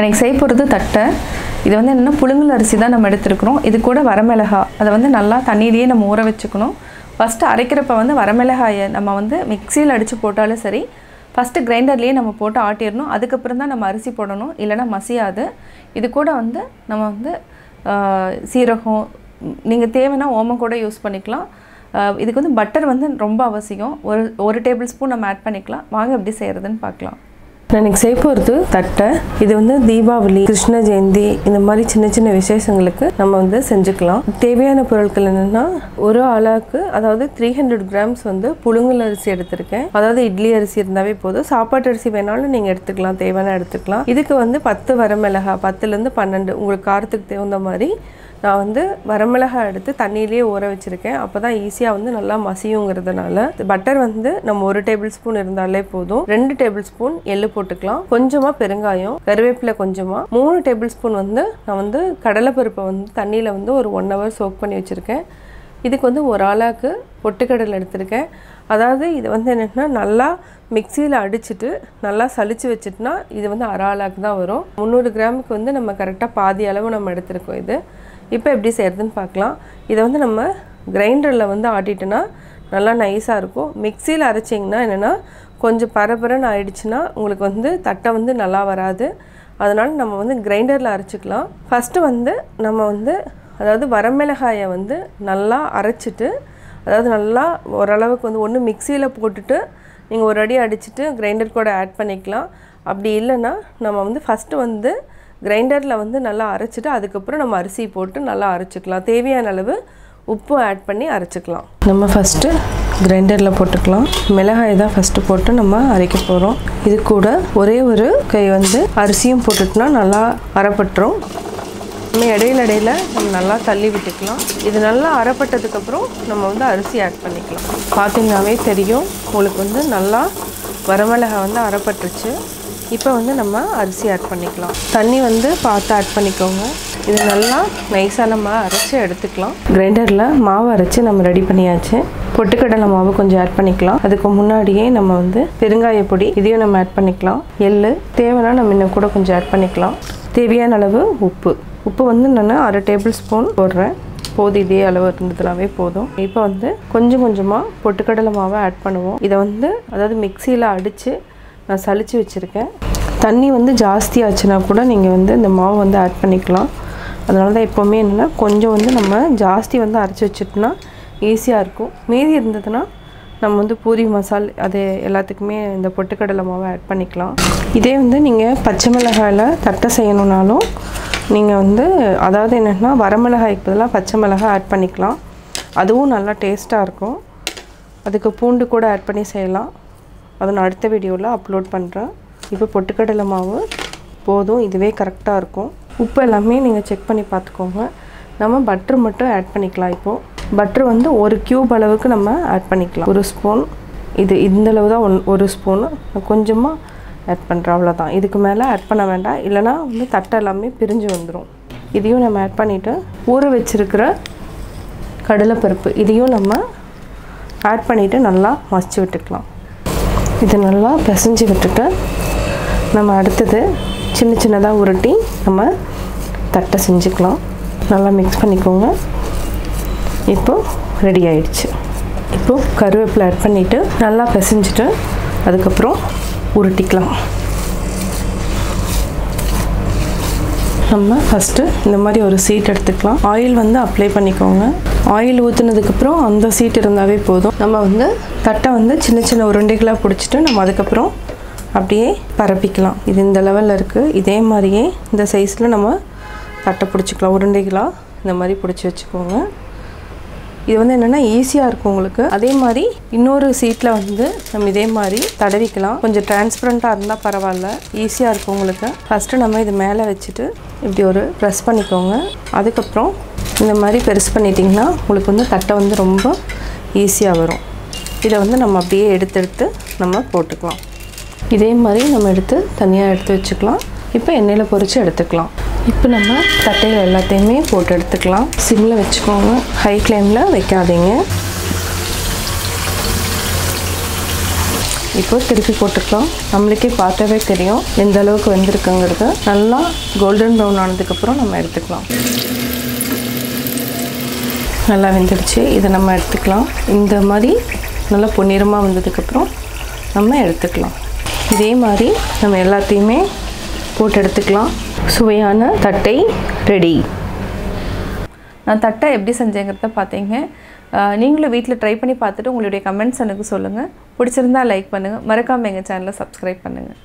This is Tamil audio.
எனக்கு செய்ய போகிறது தட்டை. இது வந்து என்னென்னா புழுங்கல் அரிசி தான் நம்ம எடுத்துருக்குறோம். இது கூட வரமிளகா அதை வந்து நல்லா தண்ணியிலேயே நம்ம ஊற வச்சுக்கணும். ஃபஸ்ட்டு அரைக்கிறப்ப வந்து வரமிளகாயை நம்ம வந்து மிக்சியில் அடித்து போட்டாலும் சரி, ஃபஸ்ட்டு கிரைண்டர்லேயே நம்ம போட்டு ஆட்டிடணும். அதுக்கப்புறம் தான் நம்ம அரிசி போடணும், இல்லைனா மசியாது. இது கூட வந்து நம்ம வந்து சீரகம், நீங்கள் தேவைன்னா ஓமம் கூட யூஸ் பண்ணிக்கலாம். இதுக்கு வந்து பட்டர் வந்து ரொம்ப அவசியம். ஒரு டேபிள் ஸ்பூன் நம்ம ஆட் பண்ணிக்கலாம். வாங்க எப்படி செய்கிறதுன்னு பார்க்கலாம். நான் இன்றைக்கி செய்ய போகிறது தட்டை. இது வந்து தீபாவளி, கிருஷ்ண ஜெயந்தி இந்த மாதிரி சின்ன சின்ன விசேஷங்களுக்கு நம்ம வந்து செஞ்சுக்கலாம். தேவையான பொருட்கள் என்னென்னா, ஒரு ஆளாக்கு அதாவது 300 கிராம்ஸ் வந்து புழுங்கல் அரிசி எடுத்திருக்கேன். அதாவது இட்லி அரிசி இருந்தாவே போதும். சாப்பாட்டு அரிசி வேணாலும் நீங்கள் எடுத்துக்கலாம், தேவையான எடுத்துக்கலாம். இதுக்கு வந்து 10 வரமிளகா, 10லேருந்து 12 உங்களுக்கு காரத்துக்கு தகுந்த மாதிரி நான் வந்து வரமிளகாய் எடுத்து தண்ணியிலேயே ஊற வச்சுருக்கேன். அப்போ தான் ஈஸியாக வந்து நல்லா மசியுங்கிறதுனால. பட்டர் வந்து நம்ம 1 டேபிள் ஸ்பூன் இருந்தாலே போதும். 2 டேபிள் ஸ்பூன் எள்ளு போட்டுக்கலாம். கொஞ்சமாக பெருங்காயம், கருவேப்பிலை கொஞ்சமாக, 3 டேபிள் ஸ்பூன் வந்து நான் வந்து கடலைப்பருப்பை வந்து தண்ணியில் வந்து ஒரு 1 ஹவர் சோக் பண்ணி வச்சுருக்கேன். இதுக்கு வந்து ஒரு ஆளாக்கு பொட்டுக்கடலை எடுத்திருக்கேன். அதாவது இது வந்து என்னென்னா நல்லா மிக்சியில் அடிச்சுட்டு நல்லா சளிச்சு வச்சுட்டுனா இது வந்து அரை ஆளாக்கு தான் வரும். 300 கிராமுக்கு வந்து நம்ம கரெக்டாக பாதி அளவு நம்ம எடுத்துருக்கோம். இது இப்போ எப்படி செய்கிறதுன்னு பார்க்கலாம். இதை வந்து நம்ம கிரைண்டரில் வந்து ஆட்டிட்டோன்னா நல்லா நைஸாக இருக்கும். மிக்சியில் அரைச்சிங்கன்னா என்னென்னா கொஞ்சம் பரபரன்னு ஆயிடுச்சுன்னா உங்களுக்கு வந்து தட்டை வந்து நல்லா வராது. அதனால் நம்ம வந்து கிரைண்டரில் அரைச்சிக்கலாம். ஃபஸ்ட்டு வந்து நம்ம வந்து அதாவது வரமிளகாயை வந்து நல்லா அரைச்சிட்டு, அதாவது நல்லா ஓரளவுக்கு வந்து ஒன்று மிக்சியில் போட்டுட்டு நீங்கள் ஒரு அடி அடிச்சுட்டு கிரைண்டர் கூட ஆட் பண்ணிக்கலாம். அப்படி இல்லைன்னா நம்ம வந்து ஃபஸ்ட்டு வந்து கிரைண்டரில் வந்து நல்லா அரைச்சிட்டு அதுக்கப்புறம் நம்ம அரிசி போட்டு நல்லா அரைச்சிக்கலாம். தேவையான அளவு உப்பு ஆட் பண்ணி அரைச்சிக்கலாம். நம்ம ஃபஸ்ட்டு கிரைண்டரில் போட்டுக்கலாம். மிளகாயை தான் ஃபஸ்ட்டு போட்டு நம்ம அரைக்க போகிறோம். இது கூட ஒரே ஒரு கை வந்து அரிசியும் போட்டுட்டோம்னா நல்லா அரைப்பட்டுரும். நம்ம இடையில நம்ம நல்லா தள்ளி விட்டுக்கலாம். இது நல்லா அரைப்பட்டதுக்கப்புறம் நம்ம வந்து அரிசி ஆட் பண்ணிக்கலாம். பார்த்திங்கனாவே தெரியும் உங்களுக்கு வந்து நல்லா வரமிளகாய் வந்து அரைப்பட்டுருச்சு. இப்போ வந்து நம்ம அரிசி ஆட் பண்ணிக்கலாம். தண்ணி வந்து பார்த்து ஆட் பண்ணிக்கோங்க. இது நல்லா நைஸாக நம்ம அரைச்சி எடுத்துக்கலாம். கிரைண்டரில் மாவு அரைச்சி நம்ம ரெடி பண்ணியாச்சு. பொட்டுக்கடலை மாவு கொஞ்சம் ஆட் பண்ணிக்கலாம். அதுக்கு முன்னாடியே நம்ம வந்து பெருங்காய பொடி இதையும் நம்ம ஆட் பண்ணிக்கலாம். எள்ளு தேவைன்னா நம்ம இன்னும் கூட கொஞ்சம் ஆட் பண்ணிக்கலாம். தேவையான அளவு உப்பு வந்து நான் அரை டேபிள் ஸ்பூன் போடுறேன். போதும், இதே அளவு இருந்ததுனாவே போதும். இப்போ வந்து கொஞ்சம் கொஞ்சமாக பொட்டுக்கடலை மாவை ஆட் பண்ணுவோம். இதை வந்து அதாவது மிக்சியில் அடித்து நான் சளிச்சு வச்சுருக்கேன். தண்ணி வந்து ஜாஸ்தி ஆச்சுன்னா கூட நீங்கள் வந்து இந்த மாவு வந்து ஆட் பண்ணிக்கலாம். அதனால தான் எப்போவுமே என்னென்னா கொஞ்சம் வந்து நம்ம ஜாஸ்தி வந்து அரைச்சி வச்சுட்டோம்னா ஈஸியாக இருக்கும். மீதி இருந்ததுன்னா நம்ம வந்து பூரி மசால் அது எல்லாத்துக்குமே இந்த பொட்டுக்கடலை மாவை ஆட் பண்ணிக்கலாம். இதே வந்து நீங்கள் பச்சை மிளகாயில் தட்டை செய்யணுன்னாலும் நீங்கள் வந்து அதாவது என்னென்னா வரமிளகாய்க்கு பதிலாக பச்சை மிளகாய் ஆட் பண்ணிக்கலாம். அதுவும் நல்லா டேஸ்ட்டாக இருக்கும். அதுக்கு பூண்டு கூட ஆட் பண்ணி செய்யலாம். அதை நான் அடுத்த வீடியோவில் அப்லோட் பண்ணுறேன். இப்போ பொட்டுக்கடலை மாவு போதும், இதுவே கரெக்டாக இருக்கும். உப்பு எல்லாமே நீங்கள் செக் பண்ணி பார்த்துக்கோங்க. நம்ம பட்ரு மட்டும் ஆட் பண்ணிக்கலாம். இப்போது பட்ரு வந்து 1 கியூப் அளவுக்கு நம்ம ஆட் பண்ணிக்கலாம். 1 ஸ்பூன், இது இந்தளவு தான் 1 ஸ்பூனு கொஞ்சமாக ஆட் பண்ணுறேன், அவ்வளோதான். இதுக்கு மேலே ஆட் பண்ண வேண்டாம், இல்லைனா வந்து தட்டை எல்லாமே பிரிஞ்சு வந்துடும். இதையும் நம்ம ஆட் பண்ணிவிட்டு ஊற வச்சுருக்கிற கடலைப்பருப்பு இதையும் நம்ம ஆட் பண்ணிவிட்டு நல்லா மசிச்சு விட்டுக்கலாம். இது நல்லா பிசைஞ்சு விட்டுட்டு நம்ம அடுத்தது சின்ன சின்னதாக உருட்டி நம்ம தட்டை செஞ்சுக்கலாம். நல்லா மிக்ஸ் பண்ணிக்கோங்க. இப்போது ரெடி ஆயிடுச்சு. இப்போது கருவேப்பிலை ஆட் பண்ணிவிட்டு நல்லா பிசைஞ்சிட்டு அதுக்கப்புறம் உருட்டிக்கலாம். நம்ம ஃபஸ்ட்டு இந்த மாதிரி ஒரு சீட் எடுத்துக்கலாம். ஆயில் வந்து அப்ளை பண்ணிக்கோங்க. ஆயில் ஊற்றுனதுக்கப்புறம் அந்த சீட் இருந்தாவே போதும். நம்ம வந்து தட்டை வந்து சின்ன சின்ன உருண்டைகளாக பிடிச்சிட்டு நம்ம அதுக்கப்புறம் அப்படியே பரப்பிக்கலாம். இது இந்த லெவலில் இருக்குது. இதே மாதிரியே இந்த சைஸில் நம்ம தட்டை பிடிச்சிக்கலாம். உருண்டைகளாக இந்த மாதிரி பிடிச்சி வச்சுக்கோங்க. இது வந்து என்னென்னா ஈஸியாக இருக்கும் உங்களுக்கு. அதே மாதிரி இன்னொரு சீட்டில் வந்து நம்ம இதே மாதிரி தடவிக்கலாம். கொஞ்சம் டிரான்ஸ்பரண்ட்டாக இருந்தால் பரவாயில்ல, ஈஸியாக இருக்கும் உங்களுக்கு. ஃபஸ்ட்டு நம்ம இது மேலே வச்சுட்டு இப்படி ஒரு ப்ரெஸ் பண்ணிக்கோங்க. அதுக்கப்புறம் இந்த மாதிரி பெருசு பண்ணிட்டிங்கன்னா உங்களுக்கு வந்து தட்டை வந்து ரொம்ப ஈஸியாக வரும். இதை வந்து நம்ம அப்படியே எடுத்து நம்ம போட்டுக்கலாம். இதே மாதிரி நம்ம எடுத்து தனியாக எடுத்து வச்சுக்கலாம். இப்போ எண்ணெயில் பொரித்து எடுத்துக்கலாம். இப்போ நம்ம தட்டையில் எல்லாத்தையுமே போட்டு எடுத்துக்கலாம். சிம்மில் வச்சுக்கோங்க, ஹை ஃப்ளேமில் வைக்காதீங்க. இப்போ திருப்பி போட்டுக்கலாம். நம்மளுக்கே பார்த்தாவே தெரியும் எந்த அளவுக்கு வெந்திருக்குங்கிறது. நல்லா கோல்டன் ப்ரௌன் ஆனதுக்கப்புறம் நம்ம எடுத்துக்கலாம். நல்லா வெந்துடுச்சு. இதை நம்ம எடுத்துக்கலாம். இந்த மாதிரி நல்லா பொன்னிறமாக வந்ததுக்கப்புறம் நம்ம எடுத்துக்கலாம். இதே மாதிரி நம்ம எல்லாத்தையுமே போட்டு எடுத்துக்கலாம். சுவையான தட்டை ரெடி. நான் தட்டை எப்படி செஞ்சேங்கிறத பார்த்தீங்க. நீங்களும் வீட்டில் ட்ரை பண்ணி பார்த்துட்டு உங்களுடைய கமெண்ட்ஸ் எனக்கு சொல்லுங்கள். பிடிச்சிருந்தா லைக் பண்ணுங்கள். மறக்காமல் எங்கள் சேனலை சப்ஸ்கிரைப் பண்ணுங்கள்.